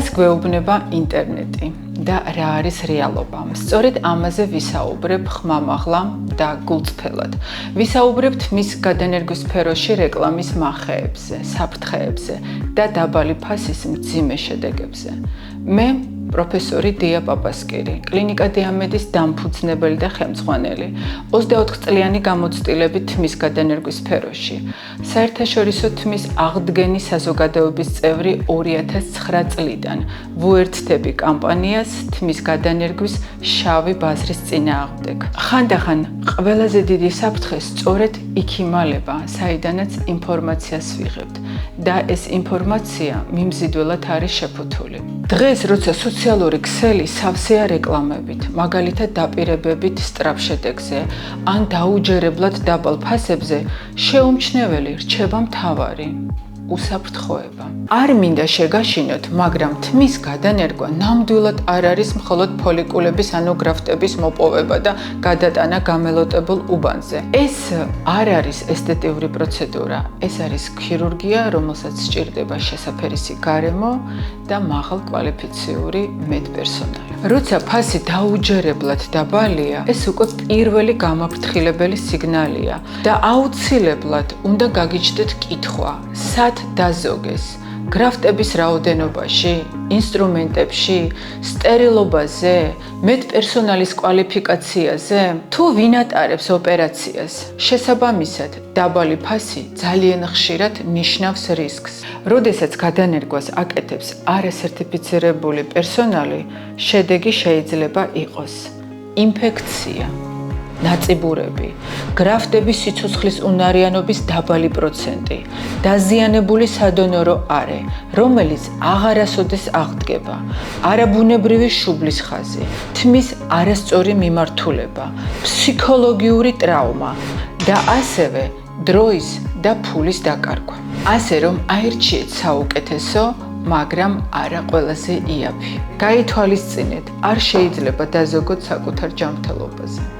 რას გვეუბნება ინტერნეტი და რა არის რეალობა? სწორედ ამაზე ვისაუბრებ ხმამაღლა და გულწრფელად. ვისაუბრებთ მის გადანერგვის სფეროში რეკლამის მახეებზე, საფრთხეებზე და დაბალი ფასის მძიმე შედეგებზე. მე პროფესორი დია პაპასკირი, კლინიკა დიამედის დამფუძნებელი და ხელმძღვანელი, 24 წლიანი გამოცდილებით თმის გადანერგვის სფეროში, საერთაშორისო თმის აღდგენის საზოგადოების წევრი 2009 წლიდან, ვუერთდები კამპანიას თმის გადანერგვის შავი ბაზრის წინააღმდეგ. ხანდახან ყველაზე დიდი საფრთხე სწორედ იქ იმალება, საიდანაც ინფორმაციას ვიღებთ და ეს ინფორმაცია მიმზიდველად არის შეფუთული. დღეს როცა სოციალური ქსელი სავსეა რეკლამებით, მაგალითად დაპირებებით სწრაფ შედეგზე, ან დაუჯერებლად დაბალ ფასებზე, შეუმჩნეველი რჩება მთავარი უსაფრთხოება. არ მინდა შეგაშინოთ, მაგრამ თმის გადანერგვა ნამდვილად არ არის მხოლოდ ფოლიკულების ანუ გრაფტების მოპოვება და გადატანა გამელოტებულ უბანზე. ეს არ არის ესთეტიური პროცედურა, ეს არის ქირურგია, რომელსაც სჭირდება შესაფერისი გარემო და მაღალკვალიფიციური მედპერსონალი. როცა ფასი დაუჯერებლად დაბალია, ეს უკვე პირველი გამაფრთხილებელი სიგნალია და აუცილებლად უნდა გაგიჩნდეთ კითხვა, სად დაზოგეს? გრაფტების რაოდენობაში, ინსტრუმენტებში, სტერილობაზე, მედპერსონალის კვალიფიკაციაზე, თუ ვინ ატარებს ოპერაციას? შესაბამისად, დაბალი ფასი ძალიან ხშირად ნიშნავს რისკს. როდესაც გადანერგვას აკეთებს არასერტიფიცირებული პერსონალი, შედეგი შეიძლება იყოს ინფექცია, ნაწიბურები, გრაფტების სიცოცხლის უნარიანობის დაბალი პროცენტი, დაზიანებული სადონორო არე, რომელიც აღარასოდეს აღდგება, არაბუნებრივი შუბლის ხაზი, თმის არასწორი მიმართულება, ფსიქოლოგიური ტრავმა და ასევე დროის და ფულის დაკარგვა. ასე რომ აირჩიეთ საუკეთესო, მაგრამ არა ყველაზე იაფი. გაითვალისწინეთ, არ შეიძლება დაზოგოთ საკუთარ ჯანმრთელობაზე.